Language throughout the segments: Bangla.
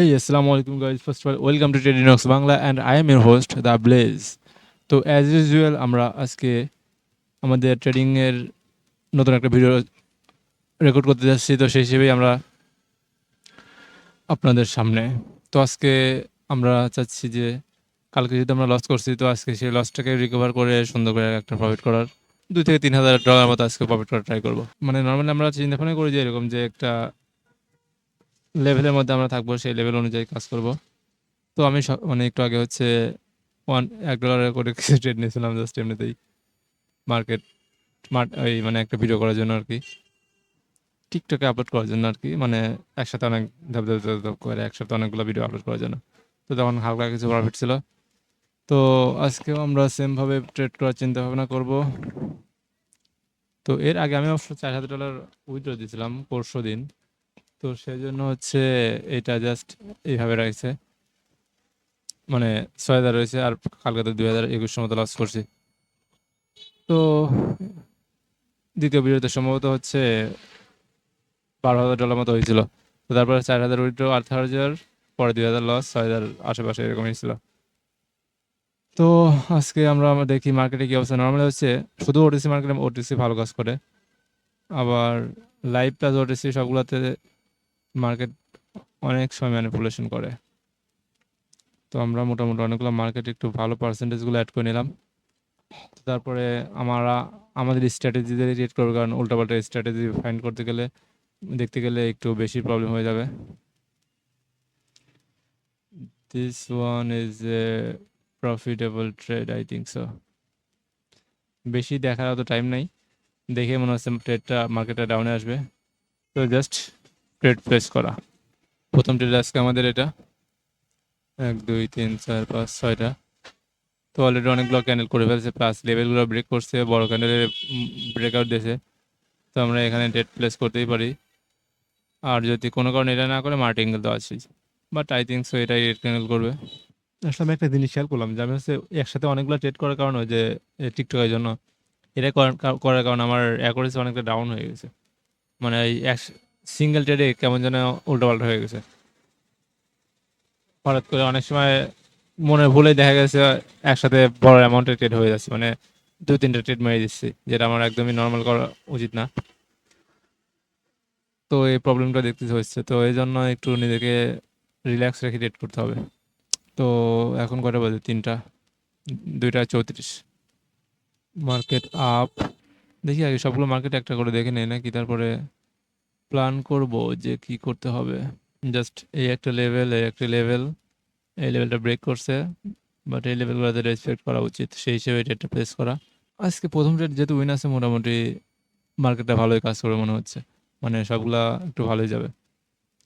Hey, assalamu alaikum guys. First of all, welcome to Trading Talks Bangla and I am your host, The Blaze. তো অ্যাজ ইউজুয়াল আমরা আজকে আমাদের ট্রেডিং এর নতুন একটা ভিডিও রেকর্ড করতে যাচ্ছি। তো সেই হিসেবেই আমরা আপনাদের সামনে। তো আজকে আমরা চাচ্ছি যে কালকে যেহেতু আমরা লস করছি, তো আজকে সেই লসটাকে রিকভার করে সুন্দর করে একটা প্রফিট করার $2,000 থেকে $3,000 মতো আজকে প্রফিট করার ট্রাই করবো। মানে নর্মালি আমরা চিন্তা ভাবনা করি যে এরকম যে একটা লেভেলের মধ্যে আমরা থাকবো, সেই লেভেল অনুযায়ী কাজ করব। তো আমি মানে একটু আগে হচ্ছে $1 করে কিছু ট্রেড নিয়েছিলাম জাস্ট এমনিতেই মার্কেট ওই মানে একটা ভিডিও করার জন্য আর কি, টিকটকে আপলোড করার জন্য আর কি, মানে একসাথে অনেক ধাপ ধাপ ধাপ ধাপ করে একসাথে অনেকগুলো ভিডিও আপলোড করার জন্য। তো তখন হালকা কিছু প্রফিট ছিল। তো আজকেও আমরা সেমভাবে ট্রেড করার চিন্তা ভাবনা করব। তো এর আগে আমি অবশ্য $4,000 উইথড্র দিয়েছিলাম পরশু দিন। তো সেই জন্য হচ্ছে এটা জাস্ট এইভাবে রাখছে, মানে 6,000 রয়েছে, আর কালকে তো 2,021 মতো লস করছি। তো দ্বিতীয় ভিডিওতে সম্ভবত হচ্ছে $12,000 মতো হয়েছিল। তো তারপরে 4,000 উইথড্র, 8,000, পরে 2,000 লস, 6,000 আশেপাশে এরকমই ছিল। তো আজকে আমরা দেখি মার্কেটে কি অবস্থা। নর্মালি হচ্ছে শুধু ওটিসি মার্কেটে ওটিসি ভালো কাজ করে, আবার লাইভ প্লাস ওটিসি সবগুলোতে মার্কেট অনেক সময় ম্যানিপুলেশন করে। তো আমরা মোটামুটি অনেকগুলো মার্কেট একটু ভালো পার্সেন্টেজগুলো অ্যাড করে নিলাম। তারপরে আমাদের স্ট্র্যাটেজি দিয়ে রিড করবো, কারণ উল্টাপাল্টা স্ট্র্যাটেজি ফাইন্ড করতে গেলে দেখতে গেলে একটু বেশি প্রবলেম হয়ে যাবে। This one is a profitable trade, I think so. বেশি দেখার অত টাইম নাই, দেখে মনে হচ্ছে ট্রেডটা মার্কেটটা ডাউনে আসবে। তো জাস্ট ট্রেড প্লেস করা। প্রথম ট্রেড আজকে আমাদের এটা 1 2 3 4 5 6টা। তো অলরেডি অনেকগুলো ক্যান্ডেল করে ফেলছে, প্লাস লেভেলগুলো ব্রেক করছে, বড় ক্যান্ডেলের ব্রেকআউট দিয়েছে। তো আমরা এখানে ট্রেড প্লেস করতেই পারি, আর যদি কোনো কারণে এটা না করে মার্টিঙ্গেল তো আছেই, বাট আই থিঙ্ক সো এটাই রেড ক্যান্ডেল করবে। আসলে আমি একটা জিনিস খেয়াল করলাম যে আমি হচ্ছে একসাথে অনেকগুলো ট্রেড করার কারণে, যে টিকটকের জন্য এটা করার কারণে আমার অ্যাকুরেসি অনেকটা ডাউন হয়ে গেছে। মানে এই এক সিঙ্গেল ট্রেডে কেমন যেন উল্টোপাল্টা হয়ে গেছে। হঠাৎ করে অনেক সময় মনে ভুলেই দেখা গেছে একসাথে বড় অ্যামাউন্টের ট্রেড হয়ে যাচ্ছে, মানে 2-3টা ট্রেড মেরে দিচ্ছি, যেটা আমার একদমই নর্মাল করা উচিত না। তো এই প্রবলেমটা দেখতে হচ্ছে, তো এই জন্য একটু নিজেকে রিল্যাক্স রেখে ট্রেড করতে হবে। তো এখন কটা বাজে? 3টা, 2টা 34, মার্কেট আপ। দেখি আগে সবগুলো মার্কেট একটা করে দেখে নেই নাকি, তারপরে প্ল্যান করব যে কি করতে হবে। জাস্ট এই একটা লেভেল, এই লেভেলটা ব্রেক করছে, বাট এই লেভেলগুলোতে রেসপেক্ট করা উচিত, সেই হিসেবে ট্রেডটা প্লেস করা। আজকে প্রথম ট্রেড যেহেতু উইন আছে, মোটামুটি মার্কেটটা ভালোই কাজ করবে মনে হচ্ছে, মানে সবগুলা একটু ভালোই যাবে।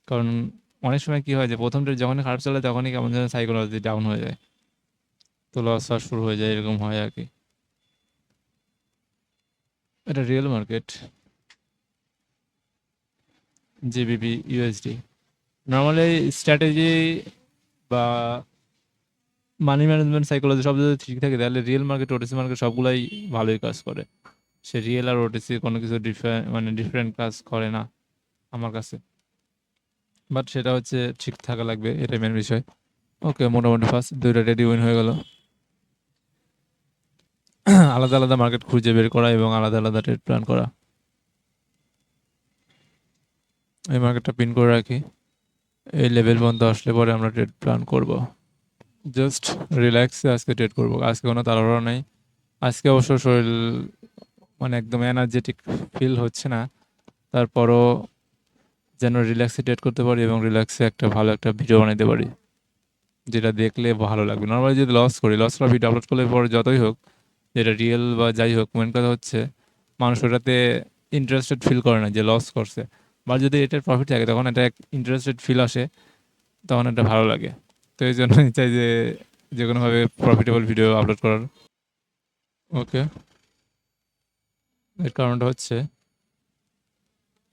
কারণ অনেক সময় কি হয় যে প্রথম ট্রেড যখনই খারাপ চলে তখনই কেমন যেন সাইকোলজি ডাউন হয়ে যায়, তো লস হওয়া শুরু হয়ে যায়, এরকম হয় আর কি। এটা real market, GBP USD. Normally strategy বা মানি ম্যানেজমেন্ট সাইকোলজি সব যদি ঠিক থাকে, তাহলে রিয়েল মার্কেট, ওটিসি মার্কেট সবগুলাই ভালোই কাজ করে। সে রিয়েল আর ওটিসি কোনো কিছু ডিফারেন্ট কাজ করে না আমার কাছে, বাট সেটা হচ্ছে ঠিক থাকা লাগবে, এটাই মেন বিষয়। ওকে, মোটামুটি ফার্স্ট 2টা রেডি উইন হয়ে গেল। আলাদা আলাদা মার্কেট খুঁজে বের করা এবং আলাদা আলাদা ট্রেড প্ল্যান করা। এই মার্কেটটা পিন করে রাখি, এই লেভেল পর্যন্ত আসলে পরে আমরা ট্রেড প্ল্যান করব। জাস্ট রিল্যাক্সে আজকে ট্রেড করব, আজকে কোনো তাড়াহুড়ো নেই। আজকে অবশ্য শরীর মানে একদম এনার্জেটিক ফিল হচ্ছে না, তারপরও যেন রিল্যাক্সে ট্রেড করতে পারি এবং রিল্যাক্সে একটা ভালো একটা ভিডিও বানাতে পারি, যেটা দেখলে ভালো লাগবে। নর্মালি যদি লস করা ভিডিও আপলোড করলে পরে যতই হোক, যেটা রিয়েল বা যাই হোক, মেন কথা হচ্ছে মানুষ ওটাতে ইন্টারেস্টেড ফিল করে না যে লস করছে, বা যদি এটার প্রফিট থাকে তখন এটা ইন্টারেস্টেড ফিল আসে, তখন এটা ভালো লাগে। তো এই জন্যই চাই যে যে কোনোভাবে প্রফিটেবল ভিডিও আপলোড করার। ওকে, এর কারণটা হচ্ছে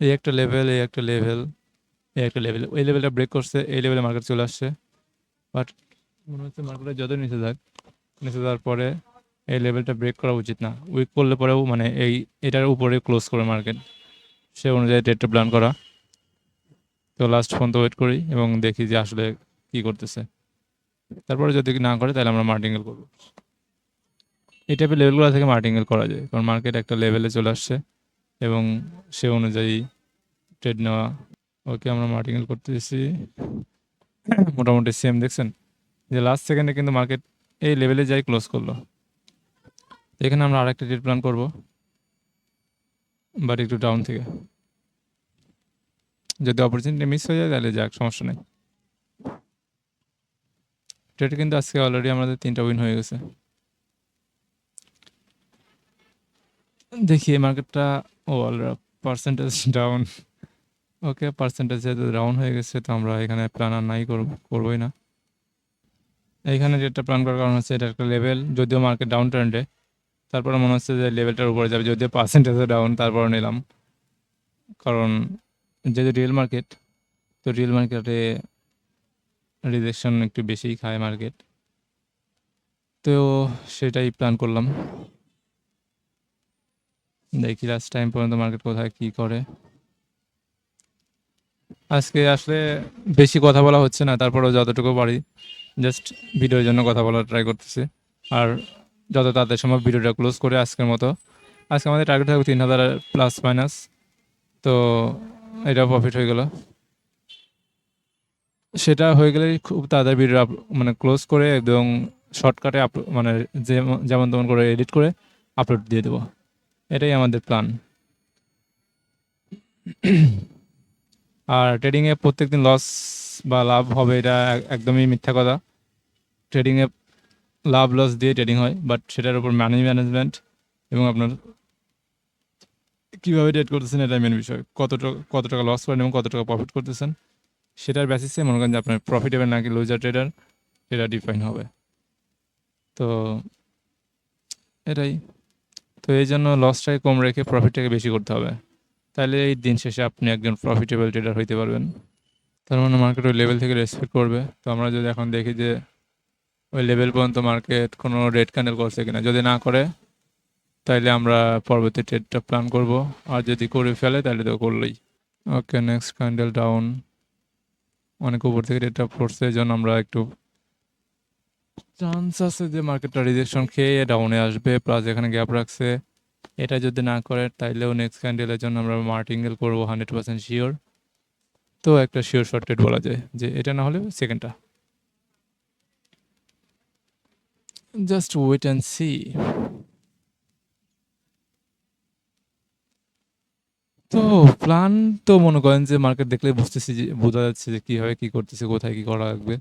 এই একটা লেভেল, এই একটা লেভেল, এই একটা লেভেল, এই লেভেলটা ব্রেক করছে, এই লেভেলে মার্কেট চলে আসছে, বাট মনে হচ্ছে মার্কেটে যত নিচে যাওয়ার পরে এই লেভেলটা ব্রেক করা উচিত না। উইক করলে পরেও মানে এটার উপরে ক্লোজ করে মার্কেট, সে অনুযায়ী ট্রেডটা প্ল্যান করা। তো লাস্ট পর্যন্ত ওয়েট করি এবং দেখি যে আসলে কি করতেছে। তারপরে যদি না করে তাহলে আমরা মার্টিঙ্গেল করব। এই টাইপের লেভেলগুলো থেকে মার্টিঙ্গেল করা যায়, কারণ মার্কেট একটা লেভেলে চলে আসছে এবং সে অনুযায়ী ট্রেড নেওয়া। ওকে, আমরা মার্টিঙ্গেল করতেছি। মোটামুটি সেম দেখছেন যে লাস্ট সেকেন্ডে কিন্তু মার্কেট এই লেভেলে যাই ক্লোজ করলো। এখানে আমরা আরেকটা ট্রেড প্ল্যান করব, বাট একটু ডাউন থেকে। যদি অপরচুনিটি মিস হয়ে যায় তাহলে যাক, সমস্যা নেই। ট্রেড কিন্তু আজকে অলরেডি আমাদের 3টা উইন হয়ে গেছে। দেখি মার্কেটটা, ও পার্সেন্টেজ ডাউন। ওকে, পার্সেন্টেজ যেহেতু ডাউন হয়ে গেছে তো আমরা এখানে প্ল্যান আর নাই করবোই না। এইখানে যেটা প্ল্যান করার কারণ হচ্ছে এটা একটা লেভেল, যদিও মার্কেট ডাউন ট্রেন্ডে, তারপরে মনে হচ্ছে যে লেভেলটার উপরে যাবে, যদিও পার্সেন্টেজও ডাউন, তারপর নিলাম। কারণ যেহেতু রিয়েল মার্কেট, তো রিয়েল মার্কেটে রিজেকশন একটু বেশিই খায় মার্কেট, তো সেটাই প্ল্যান করলাম। দেখি লাস্ট টাইম পর্যন্ত মার্কেট কোথায় কি করে। আজকে আসলে বেশি কথা বলা হচ্ছে না, তারপরেও যতটুকু পারি জাস্ট ভিডিওর জন্য কথা বলার ট্রাই করতেছি। আর যত তাড়াতাড়ি সম্ভব ভিডিওটা ক্লোজ করে আজকের মতো। আজকে আমাদের টার্গেট থাকবে 3000 প্লাস মাইনাস, তো এটা প্রফিট হয়ে গেল। সেটা হয়ে গেলে খুব তাড়াতাড়ি ভিডিও মানে ক্লোজ করে এবং শর্টকাটে মানে যেমন তেমন করে এডিট করে আপলোড দিয়ে দেবো। এটাই আমাদের প্ল্যান। আর ট্রেডিংয়ে প্রত্যেকদিন লস বা লাভ হবে এটা একদমই মিথ্যা কথা। ট্রেডিংয়ে লাভ লস দিয়ে ট্রেডিং হয়, বাট সেটার উপর মানি ম্যানেজমেন্ট এবং আপনার কীভাবে ট্রেড করতেছেন এটাই মেন বিষয়। কত টাকা লস করেন এবং কত টাকা প্রফিট করতেছেন সেটার বেসিসে মনে করেন যে আপনার প্রফিটেবল নাকি লুজার ট্রেডার এটা ডিফাইন হবে। তো এটাই, তো এই জন্য লসটাকে কম রেখে প্রফিটটাকে বেশি করতে হবে, তাহলে এই দিন শেষে আপনি একজন প্রফিটেবল ট্রেডার হইতে পারবেন। তার মানে মার্কেট ওই লেভেল থেকে রেসপেক্ট করবে। তো আমরা যদি এখন দেখি যে ওই লেভেল পর্যন্ত মার্কেট কোনো রেড ক্যান্ডেল করছে কিনা, যদি না করে তাইলে আমরা পরবর্তী ট্রেডটা প্ল্যান করব, আর যদি করে ফেলে তাহলে তো করলেই। ওকে, নেক্সট ক্যান্ডেল ডাউন, অনেক উপর থেকে ট্রেডটা পড়ছে, এই জন্য আমরা একটু চান্স আছে যে মার্কেটটা রিজেকশন খেয়ে ডাউনে আসবে, প্লাস এখানে গ্যাপ রাখছে। এটা যদি না করে তাইলেও নেক্সট ক্যান্ডেলের জন্য আমরা মার্টিঙ্গেল করবো 100% শিওর। তো একটা শিওর শর্ট ট্রেড বলা যায় যে এটা না হলে সেকেন্ডটা। Just wait and see. তো প্ল্যান তো মনে করেন যে মার্কেট দেখলে বুঝতেছি, যে বোঝা যাচ্ছে যে কীভাবে কী করতেছে, কোথায় কী করা লাগবে।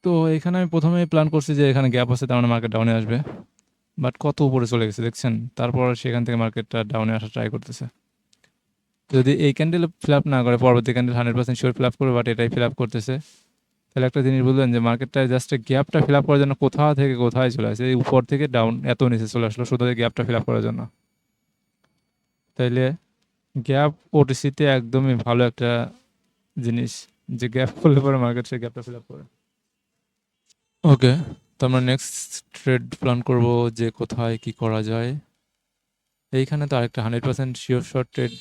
তো এখানে আমি প্রথমে প্ল্যান করছি যে এখানে গ্যাপ আছে, তার মানে মার্কেট ডাউনে আসবে, বাট কত উপরে চলে গেছে দেখছেন। তারপর সেখান থেকে মার্কেটটা ডাউনে আসা ট্রাই করতেছে। যদি এই ক্যান্ডেল ফিল আপ না করে পরবর্তী ক্যান্ডেল 100% শিওর ফিল আপ করবে, বাট এটাই ফিল আপ করতেছে, তাহলে একটা জিনিস বুঝলেন যে মার্কেটটা জাস্ট গ্যাপটা ফিল আপ করার জন্য কোথা থেকে কোথায় চলে আসে, এই উপর থেকে ডাউন এত নিচে চলে আসলো শুধু গ্যাপটা ফিল আপ করার জন্য। তাইলে গ্যাপ ওটিসিতে একদমই ভালো একটা জিনিস, যে গ্যাপ করলে পরে মার্কেট সে গ্যাপটা ফিল আপ করে। ওকে, তো আমরা নেক্সট ট্রেড প্ল্যান করব যে কোথায় কি করা যায়। এইখানে তো আরেকটা 100% শিওর শর্ট ট্রেড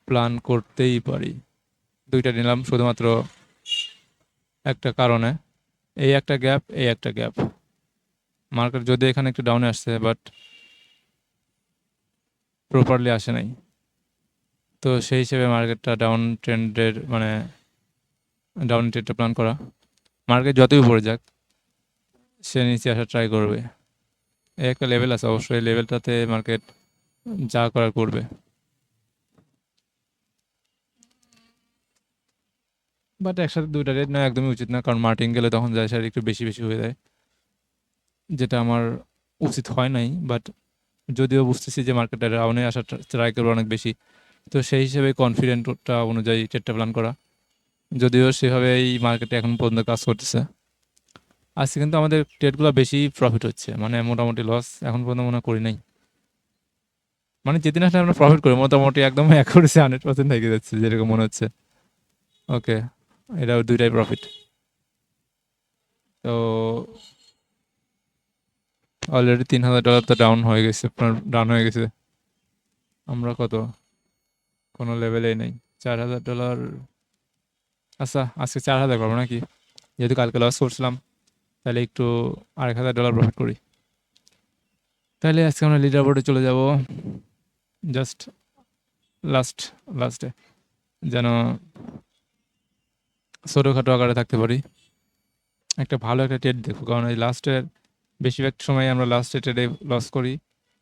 প্ল্যান করতেই পারি। দুইটা নিলাম শুধুমাত্র একটা কারণে, এই একটা গ্যাপ, এই একটা গ্যাপ। মার্কেট যদি এখানে একটু ডাউনে আসছে, বাট প্রপারলি আসে নাই, তো সেই হিসেবে মার্কেটটা ডাউন ট্রেন্ডের মানে ডাউন ট্রেডটা প্ল্যান করা। মার্কেট যতই উপরে যাক সে নিচে আসা ট্রাই করবে, এই একটা লেভেল আছে, অবশ্যই লেভেলটাতে মার্কেট যা করার করবে। বাট একসাথে দুইটা রেট নেওয়া একদমই উচিত না, কারণ মার্টিন গেলে তখন যায় সার একটু বেশি বেশি হয়ে যায়, যেটা আমার উচিত হয় নাই। বাট যদিও বুঝতেছি যে মার্কেটটা ডাউনে আসা ট্রাই করবে অনেক বেশি, তো সেই হিসেবে কনফিডেন্টটা অনুযায়ী ট্রেডটা প্ল্যান করা, যদিও সেভাবে এই মার্কেটে এখন পর্যন্ত কাজ করতেছে। আজকে কিন্তু আমাদের ট্রেডগুলো বেশি প্রফিট হচ্ছে, মানে মোটামুটি লস এখন পর্যন্ত মনে করি নাই। মানে যেদিন আসলে আমরা প্রফিট করি মোটামুটি একদম অ্যাকুরেসি 100% থেকে যাচ্ছে যেরকম মনে হচ্ছে। ওকে, এটা দুইটাই প্রফিট। তো অলরেডি $3000 তো ডাউন হয়ে গেছে, আপনার ডাউন হয়ে গেছে। আমরা কত কোনো লেভেলেই নেই। $4,000। আচ্ছা, আজকে 4,000 করবো নাকি? যেহেতু কালকে লস করছিলাম, তাহলে একটু $1,000 প্রফিট করি। তাহলে আজকে আমরা লিডার বোর্ডে চলে যাব। জাস্ট লাস্টে যেন ছোটোখাটো আকারে থাকতে পারি। একটা ভালো একটা ট্রেড দেখো, কারণ এই লাস্টের বেশিরভাগ সময় আমরা লাস্টে ট্রেডে লস করি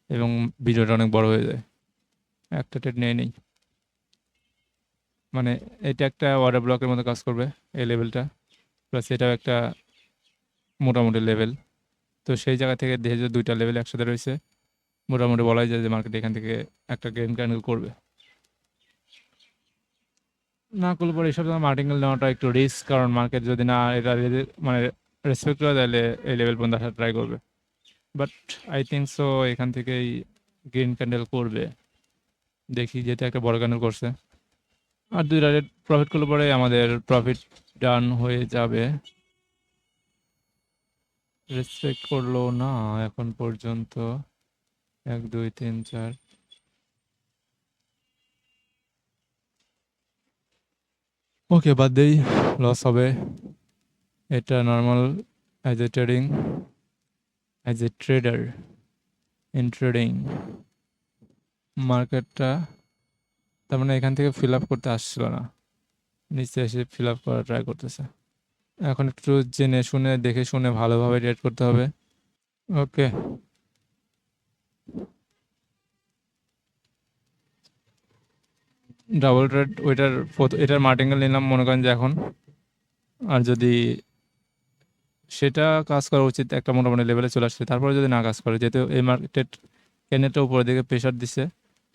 এবং ভিডিওটা অনেক বড় হয়ে যায়। একটা ট্রেড নিয়ে নেই, মানে এটা একটা অর্ডার ব্লকের মতো কাজ করবে এই লেভেলটা, প্লাস এটাও একটা মোটামুটি লেভেল। তো সেই জায়গা থেকে দেখে যে দুইটা লেভেল একসাথে রয়েছে, মোটামুটি বলাই যায় যে মার্কেট এখান থেকে একটা গেম ক্যান্ডেল করবে। না করলে পরে এইসব মার্টিঙ্গেল নেওয়াটা একটু রিস্ক, কারণ মার্কেট যদি না এটা মানে রেসপেক্ট করে তাহলে এই লেভেল পর্যন্ত আসা ট্রাই করবে। বাট আই থিঙ্ক সো এখান থেকেই গ্রিন ক্যান্ডেল করবে। দেখি, যেহেতু একটা বড় ক্যান্ডেল করছে, আর দুইটা রেট প্রফিট করলে পরে আমাদের প্রফিট ডান হয়ে যাবে। রেসপেক্ট করলো না এখন পর্যন্ত। 1 2 3 4। ওকে, বাদ দেই, লস হবে। এটা normal as a trading, as a tedder in trading মার্কেটটা, তার মানে এখান থেকে ফিল আপ করতে আসছিল না, নিচে এসে ফিল আপ করা ট্রাই করতেছে। এখন একটু জেনে শুনে দেখে শুনে ভালোভাবে ট্রেড করতে হবে। ওকে, ডাবল ট্রেড এটার মার্টিঙ্গেল নিলাম মনে করেন যে এখন। আর যদি সেটা কাজ করা উচিত, একটা মোটামুটি লেভেলে চলে আসছে, তারপরে যদি না কাজ করে, যেহেতু এই মার্কেট ক্যান্ডেলটা উপরের দিকে প্রেশার দিছে,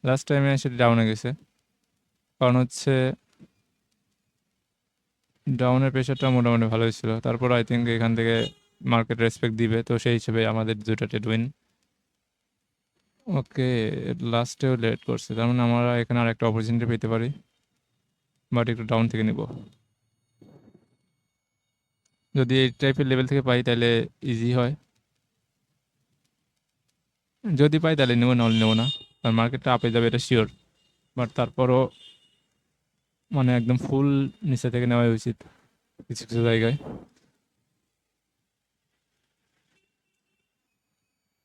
লাস্ট টাইমে সেটা ডাউনে গেছে, কারণ হচ্ছে ডাউনের প্রেশারটা মোটামুটি ভালোই ছিল। তারপর আই থিঙ্ক এখান থেকে মার্কেট রেসপেক্ট দিবে, তো সেই হিসেবে আমাদের দুটো ট্রেড উইন। ওকে, লাস্টেও লেট করছে, তার মানে আমরা এখানে আর একটা অপরচুনিটি পেতে পারি, বাট একটু ডাউন থেকে নিব। যদি এই টাইপের লেভেল থেকে পাই তাহলে ইজি হয়, যদি পাই তাহলে নেবো, নাহলে নেবো না, কারণ মার্কেটটা আপে যাবে এটা শিওর। বাট তারপরও মানে একদম ফুল নিচে থেকে নেওয়াই উচিত কিছু কিছু জায়গায়।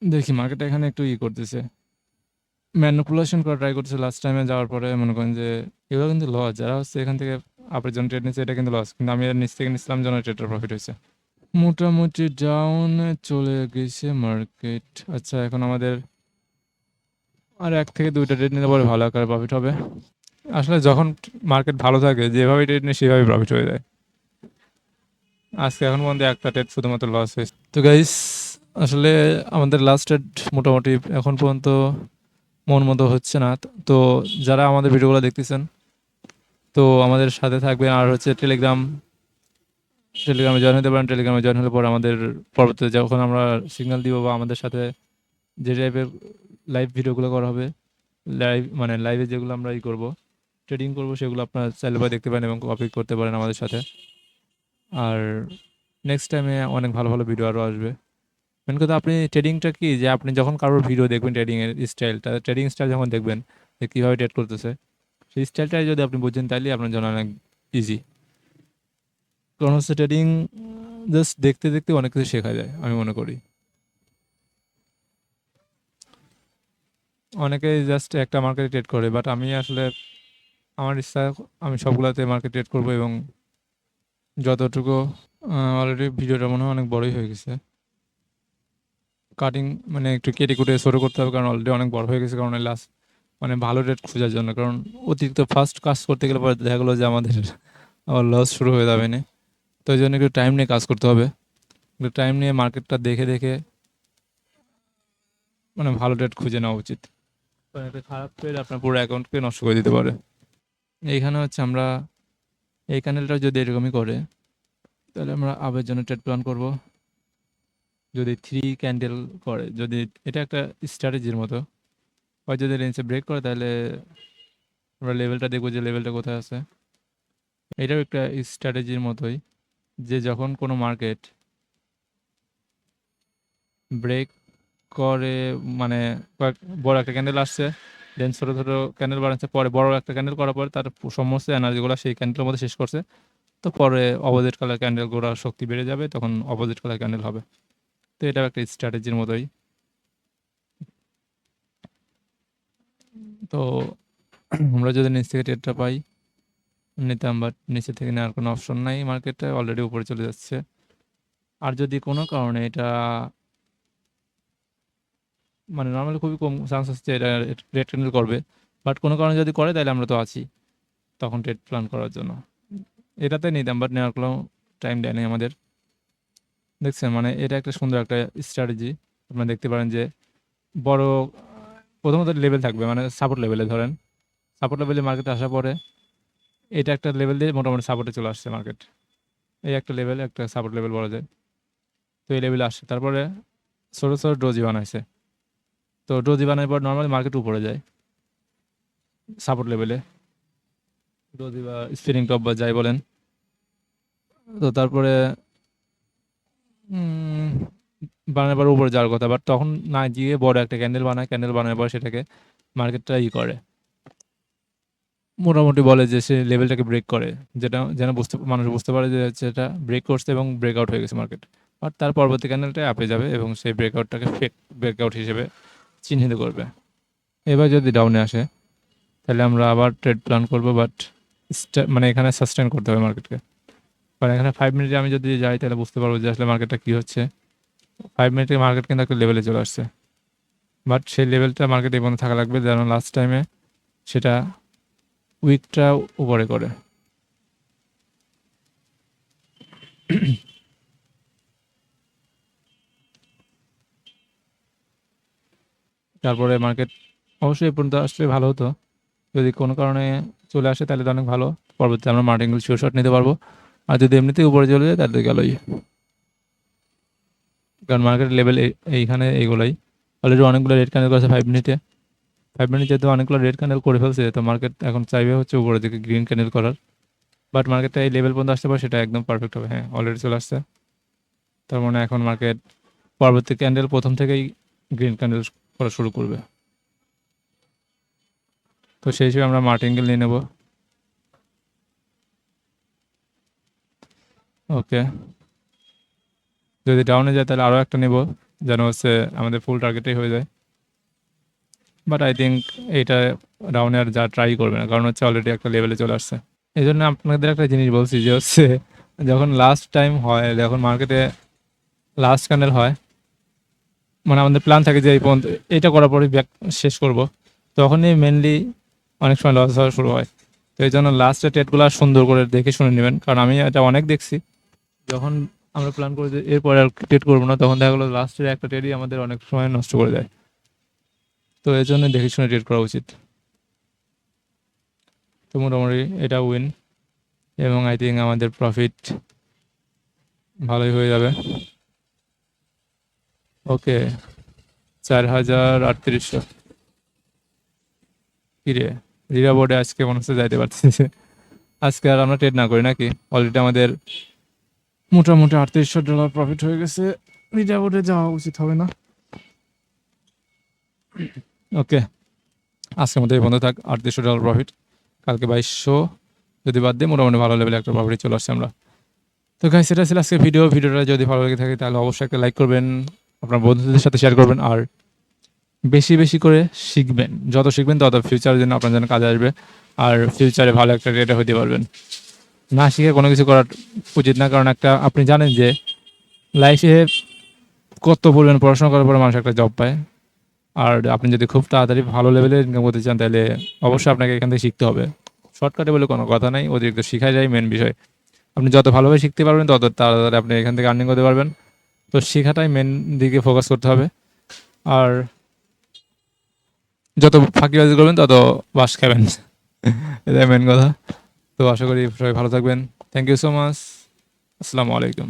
দেখি মার্কেট এখানে একটু করতেছে, ম্যানিপুলেশন করা ট্রাই করতেছে লাস্ট টাইমে যাওয়ার পরে। মনে করেন যে এগুলো কিন্তু লস, যারা হচ্ছে এখান থেকে আপের জন্য ট্রেড নিচ্ছে এটা কিন্তু লস, কিন্তু আমি এর নিচ থেকে নিচ্ছিলাম জন্য ট্রেডটা প্রফিট হয়েছে। মোটামুটি ডাউনে চলে গেছে মার্কেট। আচ্ছা, এখন আমাদের আর 1 থেকে 2টা ট্রেড নিলে পরে ভালো আকারে প্রফিট হবে। আসলে যখন মার্কেট ভালো থাকে, যেভাবে ট্রেড নিয়ে সেভাবে প্রফিট হয়ে যায়। আজকে এখন পর্যন্ত একটা ট্রেড শুধুমাত্র লস হয়েছে। তো গাইস, আসলে আমাদের লাস্ট ট্রেড মোটামুটি এখন পর্যন্ত মন মতো হচ্ছে না। তো যারা আমাদের ভিডিওগুলো দেখতেছেন, তো আমাদের সাথে থাকবেন। আর হচ্ছে টেলিগ্রামে জয়েন হতে পারেন। টেলিগ্রামে জয়েন হলে পরে আমাদের পরবর্তীতে যখন আমরা সিগন্যাল দিব বা আমাদের সাথে যে টাইপের লাইভ ভিডিওগুলো করা হবে, মানে লাইভে যেগুলো আমরা করবো, ট্রেডিং করবো, সেগুলো আপনারা চাইলে পরে দেখতে পারেন এবং কপি করতে পারেন আমাদের সাথে। আর নেক্সট টাইমে অনেক ভালো ভালো ভিডিও আরও আসবে। মেন কথা, আপনি ট্রেডিংটা কি, যে আপনি যখন কারোর ভিডিও দেখবেন ট্রেডিংয়ের স্টাইলটা, ট্রেডিং স্টাইল যখন দেখবেন যে কীভাবে ট্রেড করতেছে, সেই স্টাইলটাই যদি আপনি বুঝেন তাহলে আপনার জন্য অনেক ইজি। কারণ হচ্ছে ট্রেডিং জাস্ট দেখতে দেখতে অনেক কিছু শেখা যায় আমি মনে করি। অনেকে জাস্ট একটা মার্কেটে ট্রেড করে, বাট আমি আসলে আমার ইচ্ছা আমি সবগুলোতে মার্কেট ট্রেড করবো। এবং যতটুকু অলরেডি ভিডিওটা মনে হয় অনেক বড়ই হয়ে গেছে, কাটিং মানে একটু কেটে কুটে ছোটো করতে হবে, কারণ অলরেডি অনেক বড় হয়ে গেছে। কারণ লাস্ট মানে ভালো রেট খোঁজার জন্য, কারণ অতিরিক্ত ফাস্ট কাজ করতে গেলে পরে দেখা গেলো যে আমাদের আবার লস শুরু হয়ে যাবে না। তো এই জন্য একটু টাইম নিয়ে কাজ করতে হবে, একটু টাইম নিয়ে মার্কেটটা দেখে দেখে মানে ভালো রেট খুঁজে নেওয়া উচিত। কারণ একটা খারাপ ট্রেড আপনার পুরো অ্যাকাউন্টকে নষ্ট করে দিতে পারে। এইখানে হচ্ছে আমরা এই ক্যান্ডেলটা যদি এরকমই করে, তাহলে আমরা আবের জন্য ট্রেড প্ল্যান করব। যদি 3 ক্যান্ডেল করে, যদি এটা একটা স্ট্র্যাটেজির মতো হয়, যদি রেঞ্জে ব্রেক করে তাহলে আমরা লেভেলটা দেখবো যে লেভেলটা কোথায় আছে। এটাও একটা স্ট্র্যাটেজির মতোই, যে যখন কোনো মার্কেট ব্রেক করে, মানে বড় একটা ক্যান্ডেল আসছে, দেন ছোটো ছোটো ক্যান্ডেল বানাচ্ছে, পরে বড় একটা ক্যান্ডেল করার পরে তার সমস্ত এনার্জিগুলো সেই ক্যান্ডেলের মধ্যে শেষ করছে। তো পরে অপোজিট কালার ক্যান্ডেলগুলোর শক্তি বেড়ে যাবে, তখন অপোজিট কালার ক্যান্ডেল হবে। তো এটাও একটা স্ট্র্যাটেজির মতোই। তো আমরা যদি নিচ থেকে ট্রেডটা পাই নিতাম, বাট নিচে থেকে নেওয়ার কোনো অপশন নাই, মার্কেটটা অলরেডি উপরে চলে যাচ্ছে। আর যদি কোনো কারণে এটা মানে নর্মালি খুবই কম চান্স আছে যে এটা রেড ক্যান্ডেল করবে, বাট কোনো কারণে যদি করে তাহলে আমরা তো আছি তখন ট্রেড প্ল্যান করার জন্য। এটাতে নিতাম, বাট নেওয়ার কোনো টাইম দেয় নাই আমাদের। দেখছেন, মানে এটা একটা সুন্দর একটা স্ট্র্যাটেজি। আপনারা দেখতে পারেন যে বড় প্রথমত লেভেল থাকবে, মানে সাপোর্ট লেভেলে ধরেন, সাপোর্ট লেভেলে মার্কেটে আসার পরে এটা একটা লেভেল দিয়ে মোটামুটি সাপোর্টে চলে আসছে মার্কেট। এই একটা লেভেল, একটা সাপোর্ট লেভেল বলা যায়। তো এই লেভেলে আসছে, তারপরে ছোটো ছোটো ডোজি বানাইছে। তো ডোজি বানানোর পর নর্মালি মার্কেট উপরে যায় সাপোর্ট লেভেলে, ডোজি বা স্পিনিং টপ বা যাই বলেন। তো তারপরে বানানোর পর উপরে যাওয়ার কথা, বাট তখন না গিয়ে বড় একটা ক্যান্ডেল বানায়, ক্যান্ডেল বানানোর পর সেটাকে মার্কেটটা করে মোটামুটি বলে যে সে লেভেলটাকে ব্রেক করে, যেটা যেন মানুষ বুঝতে পারে যে হচ্ছে এটা ব্রেক করছে এবং ব্রেকআউট হয়ে গেছে মার্কেট। আর তার পরবর্তী ক্যান্ডেলটা আপে যাবে এবং সেই ব্রেকআউটটাকে ফেক ব্রেকআউট হিসেবে চিহ্নিত করবে। এবার যদি ডাউনে আসে তাহলে আমরা আবার ট্রেড প্ল্যান করবো, বাট মানে এখানে সাস্টেন করতে হবে মার্কেটকে। কারণ এখানে 5 মিনিটে আমি যদি যাই তাহলে বুঝতে পারবো যে আসলে মার্কেটটা কী হচ্ছে। 5 মিনিটে মার্কেট কিন্তু একটা লেভেলে চলে আসছে, বাট সেই লেভেলটা মার্কেটে এই পর্যন্ত থাকা লাগবে যেন লাস্ট টাইমে সেটা উইকটা উপরে করে। তারপরে মার্কেট অবশ্যই এই পর্যন্ত আসলে ভালো হতো, যদি কোনো কারণে চলে আসে তাহলে তো অনেক ভালো, পরবর্তীতে আমরা মার্টিনগুলো শিওর শট নিতে পারবো। আর যদি এমনিতেই উপরে চলে যায় তাহলে তো গেলোই, কারণ মার্কেট লেভেল এইখানে এইগুলোই অলরেডি অনেকগুলো রেড ক্যান্ডেল করেছে 5 মিনিটে। 5 মিনিট যেহেতু অনেকগুলো রেড ক্যান্ডেল করে ফেলছে, তো মার্কেট এখন চাইবে হচ্ছে উপরের দিকে গ্রিন ক্যান্ডেল করার। বাট মার্কেটটা এই লেভেল পর্যন্ত আসতে পারে সেটা একদম পারফেক্ট হবে। হ্যাঁ, অলরেডি চলে আসছে, তার মানে এখন মার্কেট পরবর্তী ক্যান্ডেল প্রথম থেকেই গ্রিন ক্যান্ডেল করা শুরু করবে। তো সেই হিসেবে আমরা মার্টিঙ্গেল নিয়ে নেব। ওকে, যদি ডাউনে যায় তাহলে আরও একটা নেব যেন হচ্ছে আমাদের ফুল টার্গেটেই হয়ে যায়। বাট আই থিঙ্ক এইটা ডাউনে আর যা ট্রাই করবে না, কারণ হচ্ছে অলরেডি একটা লেভেলে চলে আসছে। এই জন্য আপনাদের একটা জিনিস বলছি যে হচ্ছে যখন লাস্ট টাইম হয়, যখন মার্কেটে লাস্ট ক্যান্ডেল হয়, মানে আমাদের প্ল্যান থাকে যে এই পর্যন্ত এইটা করার পরে ব্যাক শেষ করব, তখনই মেনলি অনেক সময় লস হওয়া শুরু হয়। তো এই জন্য লাস্টের ট্রেডগুলো সুন্দর করে দেখে শুনে নেবেন, কারণ আমি এটা অনেক দেখছি। যখন আমরা প্ল্যান করি যে এরপরে আর ট্রেড করবো না, তখন দেখা গেলো লাস্টের একটা ট্রেডই আমাদের অনেক সময় নষ্ট করে দেয়। তো এই জন্য দেখে শুনে ট্রেড করা উচিত। তো মোটামুটি এটা উইন, এবং আই থিঙ্ক আমাদের প্রফিট ভালোই হয়ে যাবে। ওকে, 4,3800। কিরে, রিরা বোর্ডে আজকে মনে হচ্ছে যাইতে পারতেছে। আজকে আর আমরা ট্রেড না করি নাকি? অলরেডি আমাদের মোটামুটি $3800 প্রফিট হয়ে গেছে। রিরা বোর্ডে যাওয়া উচিত হবে না। ওকে, আজকের মধ্যে এই বন্ধ থাক। $3800 প্রফিট, কালকে 2200 যদি বাদ দিয়ে মোটামুটি ভালো লেভেলে একটা প্রফিটে চলে আসছে আমরা। তো গাইস, সেটা ছিল আজকের ভিডিওটা যদি ভালো লেগে থাকে তাহলে অবশ্যই একটা লাইক করবেন, আপনার বন্ধুদের সাথে শেয়ার করবেন, আর বেশি বেশি করে শিখবেন। যত শিখবেন তত ফিউচারের জন্য আপনার জন্য কাজে আসবে, আর ফিউচারে ভালো একটা রেটে হতে পারবেন। না শিখে কোনো কিছু করা উচিত না, কারণ একটা আপনি জানেন যে লাইফে কত পরিমাণ পড়াশোনা করার পরে মানুষ একটা জব পায়। আর আপনি যদি খুব তাড়াতাড়ি ভালো লেভেলে ইনকাম করতে চান তাহলে অবশ্যই আপনাকে এখান থেকে শিখতে হবে। শর্টকাটে বলে কোনো কথা নাই, অতিরিক্ত শিখা যায় মেন বিষয়। আপনি যত ভালোভাবে শিখতে পারবেন তত তাড়াতাড়ি আপনি এখান থেকে আর্নিং করতে পারবেন। তো শেখাটাই মেন দিকে ফোকাস করতে হবে, আর যত ফাঁকিবাজি করবেন তত বাস খাবেন। এটাই মেন কথা। তো আশা করি সবাই ভালো থাকবেন। Thank you so much. আসসালামু আলাইকুম।